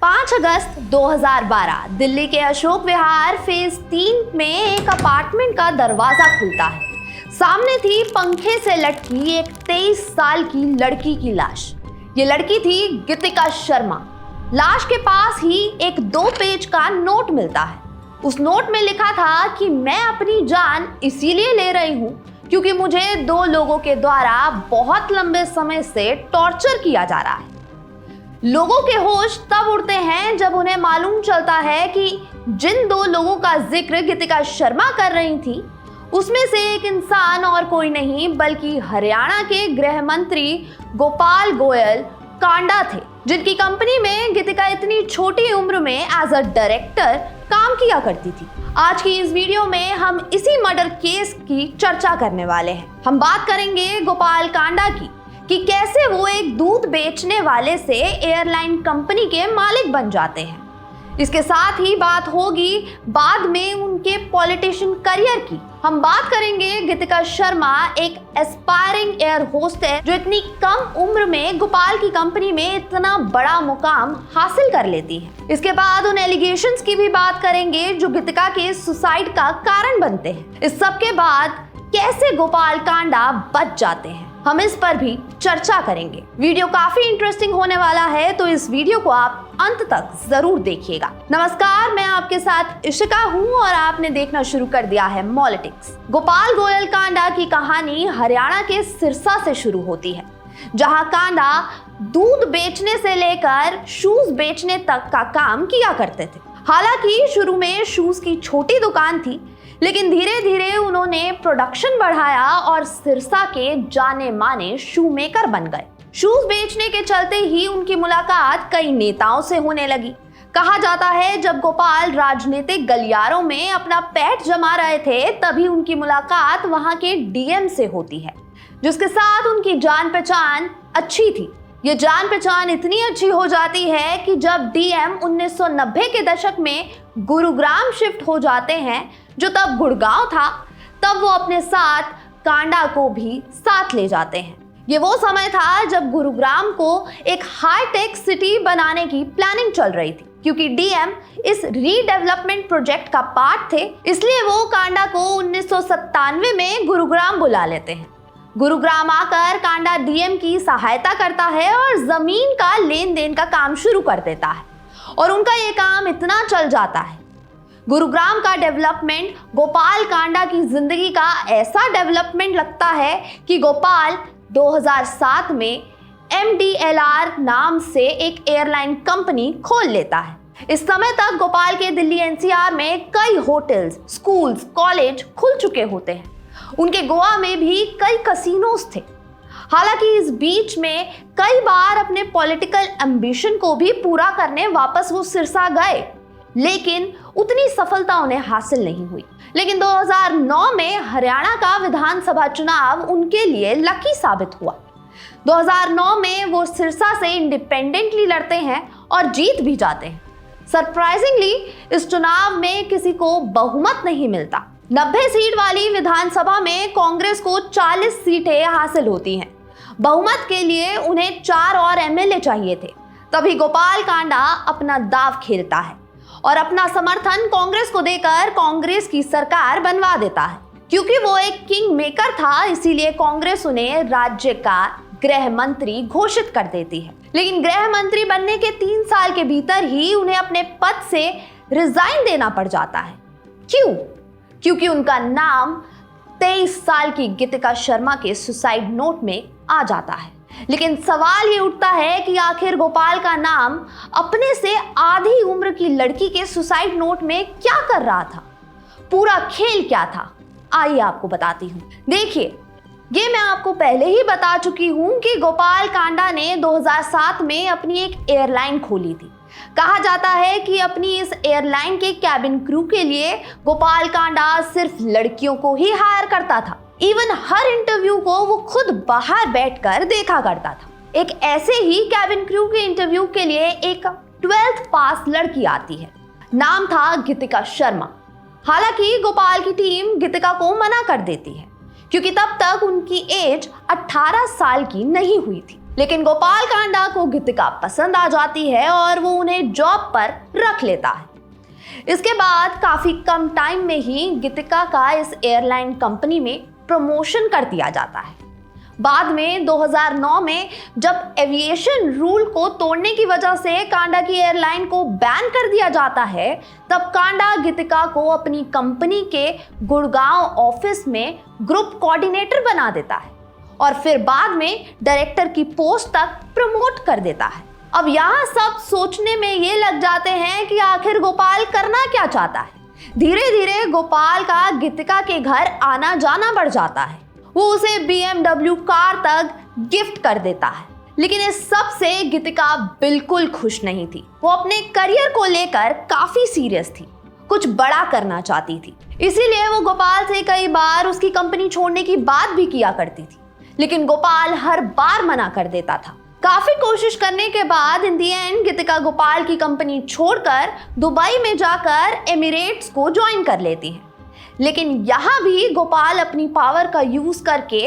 5 अगस्त 2012 दिल्ली के अशोक विहार फेज 3 में एक अपार्टमेंट का दरवाजा खुलता है। सामने थी पंखे से लटकी एक 23 साल की लड़की की लाश। ये लड़की थी गीतिका शर्मा। लाश के पास ही एक 2 पेज का नोट मिलता है। उस नोट में लिखा था कि मैं अपनी जान इसीलिए ले रही हूँ क्योंकि मुझे 2 लोगों के द्वारा बहुत लंबे समय से टॉर्चर किया जा रहा है। लोगों के होश तब उड़ते हैं जब उन्हें मालूम चलता है कि जिन 2 लोगों का जिक्र गीतिका शर्मा कर रही थी उसमें से एक इंसान और कोई नहीं बल्कि हरियाणा के गृह मंत्री गोपाल गोयल कांडा थे, जिनकी कंपनी में गीतिका इतनी छोटी उम्र में एज अ डायरेक्टर काम किया करती थी। आज की इस वीडियो में हम इसी मर्डर केस की चर्चा करने वाले हैं। हम बात करेंगे गोपाल कांडा की कि कैसे वो एक दूध बेचने वाले से एयरलाइन कंपनी के मालिक बन जाते हैं। इसके साथ ही बात होगी बाद में उनके पॉलिटिशियन करियर की। हम बात करेंगे गीतिका शर्मा एक एस्पायरिंग एयर होस्ट है जो इतनी कम उम्र में गोपाल की कंपनी में इतना बड़ा मुकाम हासिल कर लेती है। इसके बाद उन एलिगेशंस की भी बात करेंगे जो गीतिका के सुसाइड का कारण बनते हैं। इस सब के बाद कैसे गोपाल कांडा बच जाते हैं, हम इस पर भी चर्चा करेंगे। वीडियो काफी इंटरेस्टिंग होने वाला है तो इस वीडियो को आप अंत तक जरूर देखिएगा। नमस्कार, मैं आपके साथ इशिका हूँ और आपने देखना शुरू कर दिया है मॉलिटिक्स। गोपाल गोयल कांडा की कहानी हरियाणा के सिरसा से शुरू होती है, जहाँ कांडा दूध बेचने से लेकर शूज बेचने तक का काम किया करते थे। हालांकि शुरू में शूज की छोटी दुकान थी, लेकिन धीरे धीरे उन्होंने प्रोडक्शन बढ़ाया और सिरसा के जाने माने शू मेकर बन गए। शूज बेचने के चलते ही उनकी मुलाकात कई नेताओं से होने लगी। कहा जाता है जब गोपाल राजनीतिक गलियारों में अपना पैठ जमा रहे थे तभी उनकी मुलाकात वहां के डीएम से होती है, जिसके साथ उनकी जान पहचान अच्छी थी। ये जान पहचान इतनी अच्छी हो जाती है कि जब डीएम 1990 के दशक में गुरुग्राम शिफ्ट हो जाते हैं, जो तब गुड़गांव था, तब वो अपने साथ कांडा को भी साथ ले जाते हैं। ये वो समय था जब गुरुग्राम को एक हाईटेक सिटी बनाने की प्लानिंग चल रही थी। क्योंकि डीएम इस रीडेवलपमेंट प्रोजेक्ट का पार्ट थे, इसलिए वो कांडा को 1997 में गुरुग्राम बुला लेते हैं। गुरुग्राम आकर कांडा डीएम की सहायता करता है और जमीन का लेन देन का काम शुरू कर देता है और उनका ये काम इतना चल जाता है। गुरुग्राम का डेवलपमेंट गोपाल कांडा की जिंदगी का ऐसा डेवलपमेंट लगता है कि गोपाल 2007 में MDLR नाम से एक एयरलाइन कंपनी खोल लेता है। इस समय तक गोपाल के दिल्ली NCR में कई होटल्स, स्कूल्स, कॉलेज खुल चुके होते हैं। उनके गोवा में भी कई कसिनोज थे। हालांकि इस बीच में कई बार अपने पॉलिटिकल एम्बिशन को भी पूरा करने वापस वो सिरसा गए, लेकिन उतनी सफलता उन्हें हासिल नहीं हुई। लेकिन 2009 में हरियाणा का विधानसभा चुनाव उनके लिए लकी साबित हुआ। 2009 में वो सिरसा से इंडिपेंडेंटली लड़ते हैं और जीत भी जाते हैं। सरप्राइजिंगली इस चुनाव में किसी को बहुमत नहीं मिलता। 90 सीट वाली विधानसभा में कांग्रेस को 40 सीटें हासिल होती हैं। बहुमत के लिए उन्हें 4 और एमएलए चाहिए थे। तभी गोपाल कांडा अपना दाव खेलता है और अपना समर्थन कांग्रेस को देकर कांग्रेस की सरकार बनवा देता है। क्योंकि वो एक किंग मेकर था, इसीलिए कांग्रेस उन्हें राज्य का गृह मंत्री घोषित कर देती है। लेकिन गृह मंत्री बनने के 3 साल के भीतर ही उन्हें अपने पद से रिजाइन देना पड़ जाता है। क्यों? क्योंकि उनका नाम 23 साल की गीतिका शर्मा के सुसाइड नोट में आ जाता है। लेकिन सवाल ये उठता है कि आखिर गोपाल का नाम अपने से आधी उम्र की लड़की के सुसाइड नोट में क्या कर रहा था? पूरा खेल क्या था? आइए आपको बताती हूँ। देखिए, ये मैं आपको पहले ही बता चुकी हूँ कि गोपाल कांडा ने 2007 में अपनी एक एयरलाइन खोली थी। कहा जाता है कि अपनी इस एयरलाइन के कैबिन क्रू के लिए गोपाल कांडा सिर्फ लड़कियों को ही हायर करता था। इवन हर इंटरव्यू को वो खुद बाहर बैठकर देखा करता था। एक ऐसे ही कैबिन क्रू के इंटरव्यू के लिए एक 12th पास लड़की आती है। नाम था गीतिका शर्मा। हालांकि गोपाल की टीम गीतिका को मना कर देती है क्योंकि तब तक उनकी एज 18 साल की नहीं हुई थी। लेकिन गोपाल कांडा को गीतिका पसंद आ जाती है और वो उन्हें जॉब पर रख लेता है। इसके बाद काफी कम टाइम में ही गीतिका का इस एयरलाइन कंपनी में प्रमोशन कर दिया जाता है। बाद में 2009 में जब एविएशन रूल को तोड़ने की वजह से कांडा की एयरलाइन को बैन कर दिया जाता है, तब कांडा गीतिका को अपनी कंपनी के गुड़गांव ऑफिस में ग्रुप कोऑर्डिनेटर बना देता है और फिर बाद में डायरेक्टर की पोस्ट तक प्रमोट कर देता है। अब यहाँ सब सोचने में ये लग जाते हैं कि आखिर गोपाल करना क्या चाहता है। धीरे धीरे गोपाल का गीतिका के घर आना जाना बढ़ जाता है। वो उसे BMW कार तक गिफ्ट कर देता है। लेकिन इस सब से गीतिका बिल्कुल खुश नहीं थी। वो अपने करियर को लेकर काफी सीरियस थी, कुछ बड़ा करना चाहती थी। इसीलिए वो गोपाल से कई बार उसकी कंपनी छोड़ने की बात भी किया करती थी, लेकिन गोपाल हर बार मना कर देता था। काफी कोशिश करने के बाद इन दी एंड गीतिका गोपाल की कंपनी छोड़कर दुबई में जाकर एमिरेट्स को ज्वाइन कर लेती है। लेकिन यहाँ भी गोपाल अपनी पावर का यूज करके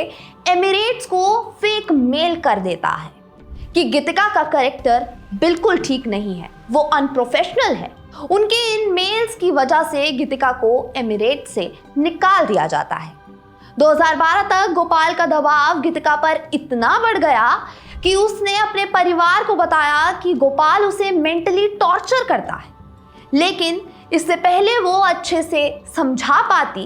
एमिरेट्स को फेक मेल कर देता है कि गीतिका का कैरेक्टर बिल्कुल ठीक नहीं है, वो अनप्रोफेशनल है। उनके इन मेल्स की वजह से गीतिका को एमिरेट्स से निकाल दिया जाता है। 2012 तक गोपाल का दबाव गीतिका पर इतना बढ़ गया कि उसने अपने परिवार को बताया कि गोपाल उसे मेंटली टॉर्चर करता है। लेकिन इससे पहले वो अच्छे से समझा पाती,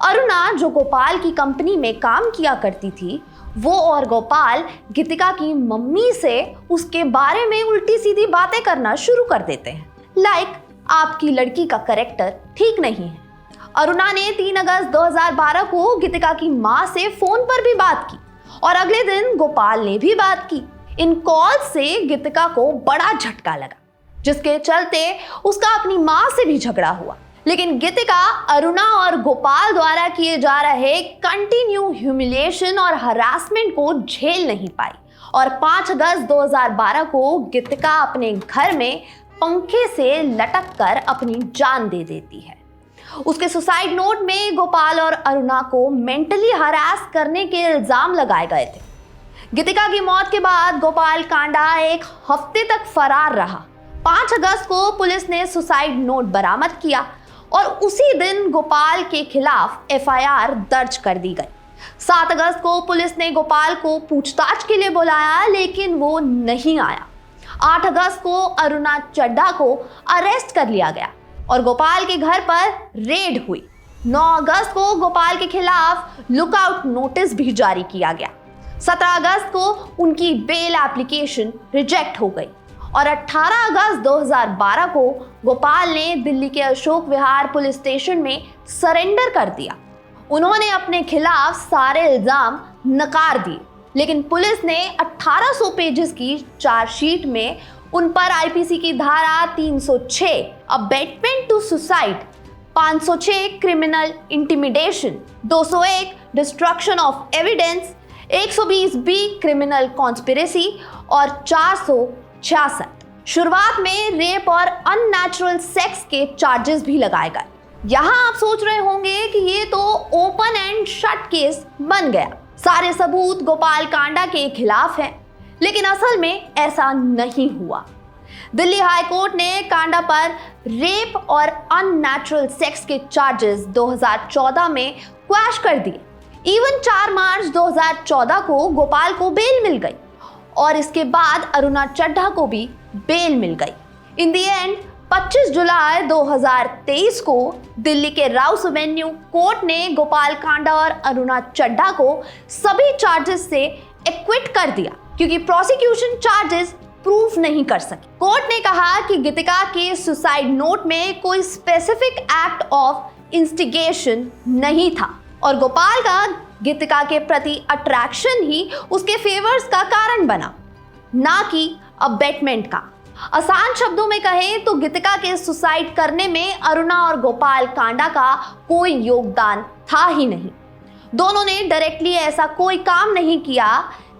अरुणा जो गोपाल की कंपनी में काम किया करती थी, वो और गोपाल गीतिका की मम्मी से उसके बारे में उल्टी सीधी बातें करना शुरू कर देते हैं। लाइक आपकी लड़की का कैरेक्टर ठीक नहीं है। अरुणा ने 3 अगस्त 2012 को गीतिका की माँ से फोन पर भी बात की और अगले दिन गोपाल ने भी बात की। इन कॉल से गीतिका को बड़ा झटका लगा, जिसके चलते उसका अपनी माँ से भी झगड़ा हुआ। लेकिन गीतिका अरुणा और गोपाल द्वारा किए जा रहे कंटिन्यू ह्यूमिलिएशन और हरासमेंट को झेल नहीं पाई और 5 अगस्त 2012 को गीतिका अपने घर में पंखे से लटक कर अपनी जान दे देती है। उसके सुसाइड नोट में गोपाल और अरुणा को मेंटली हरास करने के इल्जाम लगाए गए थे। गीतिका की मौत के बाद गोपाल कांडा एक हफ्ते तक फरार रहा। 5 अगस्त को पुलिस ने सुसाइड नोट बरामद किया और उसी दिन गोपाल के खिलाफ FIR दर्ज कर दी गई। 7 अगस्त को पुलिस ने गोपाल को पूछताछ के लिए बुलाया, लेकिन वो नहीं आया। 8 अगस्त को अरुणा चड्ढा को अरेस्ट कर लिया गया और गोपाल के घर पर रेड हुई। 9 अगस्त को गोपाल के खिलाफ लुकआउट नोटिस भी जारी किया गया। 17 अगस्त को उनकी बेल एप्लीकेशन रिजेक्ट हो गई और 18 अगस्त 2012 को गोपाल ने दिल्ली के अशोक विहार पुलिस स्टेशन में सरेंडर कर दिया। उन्होंने अपने खिलाफ सारे इल्जाम नकार दिए, लेकिन पुलिस ने 1800 पेजेस की चार्जशीट में उन पर IPC की धारा 306 abetment to suicide, 506 criminal intimidation, 201 destruction of evidence, 120B criminal conspiracy और 466 शुरुआत में रेप और अननेचुरल सेक्स के चार्जेस भी लगाए गए। यहाँ आप सोच रहे होंगे कि ये तो ओपन एंड शट केस बन गया, सारे सबूत गोपाल कांडा के खिलाफ हैं, लेकिन असल में ऐसा नहीं हुआ। दिल्ली हाई कोर्ट ने कांडा पर रेप और अननेचुरल सेक्स के चार्जेस 2014 में क्वैश कर दिए। इवन 4 मार्च 2014 को गोपाल को बेल मिल गई और इसके बाद अरुणा चड्ढा को भी बेल मिल गई। इन दी एंड 25 जुलाई 2023 को दिल्ली के राउस एवेन्यू कोर्ट ने गोपाल कांडा और अरुणा चड्ढा को सभी चार्जेस से एक्विट कर दिया, क्योंकि प्रोसिक्यूशन चार्जेस प्रूफ नहीं कर सकी। कोर्ट ने कहा कि गीतिका के सुसाइड नोट में कोई स्पेसिफिक एक्ट ऑफ इंस्टिगेशन नहीं था और गोपाल का गीतिका के प्रति अट्रैक्शन ही उसके फेवर्स का कारण बना, ना कि अबेटमेंट का। आसान शब्दों में कहें तो गीतिका के सुसाइड करने में अरुणा और गोपाल कांडा का कोई योगदान था ही नहीं। दोनों ने डायरेक्टली ऐसा कोई काम नहीं किया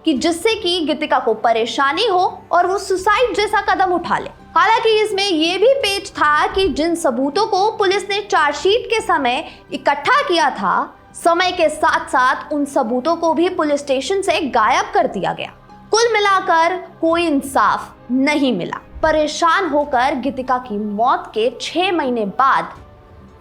कि जिससे कि गीतिका को परेशानी हो और वो सुसाइड जैसा कदम उठा ले। हालांकि इसमें यह भी पेच था कि जिन सबूतों को पुलिस ने चार्जशीट के समय इकट्ठा किया था, समय के साथ साथ उन सबूतों को भी पुलिस स्टेशन से गायब कर दिया गया। कुल मिलाकर कोई इंसाफ नहीं मिला। परेशान होकर गीतिका की मौत के 6 महीने बाद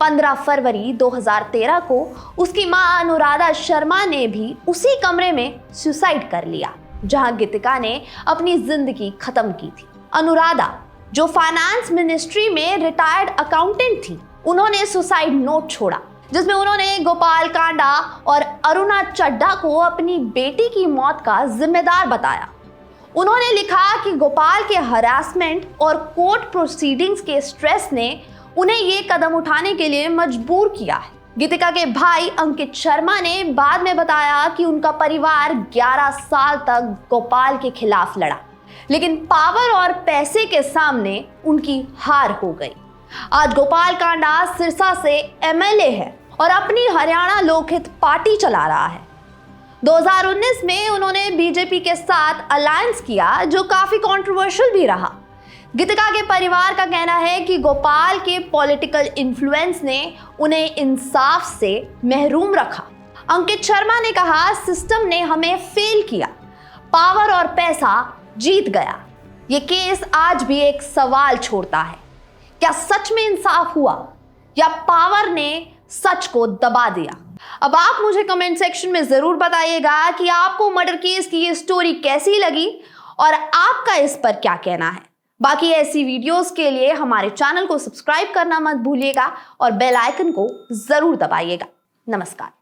15 फरवरी 2013 को उसकी मां अनुराधा शर्मा ने भी उसी कमरे में सुसाइड कर लिया जहां गीतिका ने अपनी जिंदगी खत्म की थी। अनुराधा, जो फाइनेंस मिनिस्ट्री में रिटायर्ड अकाउंटेंट थी, उन्होंने सुसाइड नोट छोड़ा जिसमें उन्होंने गोपाल कांडा और अरुणा चड्ढा को अपनी बेटी की मौत का जिम्मेदार बताया। उन्होंने लिखा कि गोपाल के हरासमेंट और कोर्ट प्रोसीडिंग्स के स्ट्रेस ने उन्हें ये कदम उठाने के लिए मजबूर किया है। गीतिका के भाई अंकित शर्मा ने बाद में बताया कि उनका परिवार 11 साल तक गोपाल के खिलाफ लड़ा, लेकिन पावर और पैसे के सामने उनकी हार हो गई। आज गोपाल कांडा सिरसा से एमएलए है और अपनी हरियाणा लोकहित पार्टी चला रहा है। 2019 में उन्होंने बीजेपी के साथ अलायंस किया जो काफी कंट्रोवर्शियल भी रहा। गीतिका के परिवार का कहना है कि गोपाल के पॉलिटिकल इन्फ्लुएंस ने उन्हें इंसाफ से महरूम रखा। अंकित शर्मा ने कहा, सिस्टम ने हमें फेल किया, पावर और पैसा जीत गया। ये केस आज भी एक सवाल छोड़ता है, क्या सच में इंसाफ हुआ या पावर ने सच को दबा दिया? अब आप मुझे कमेंट सेक्शन में जरूर बताइएगा कि आपको मर्डर केस की ये स्टोरी कैसी लगी और आपका इस पर क्या कहना है। बाकी ऐसी वीडियोस के लिए हमारे चैनल को सब्सक्राइब करना मत भूलिएगा और बेल आइकन को जरूर दबाइएगा। नमस्कार।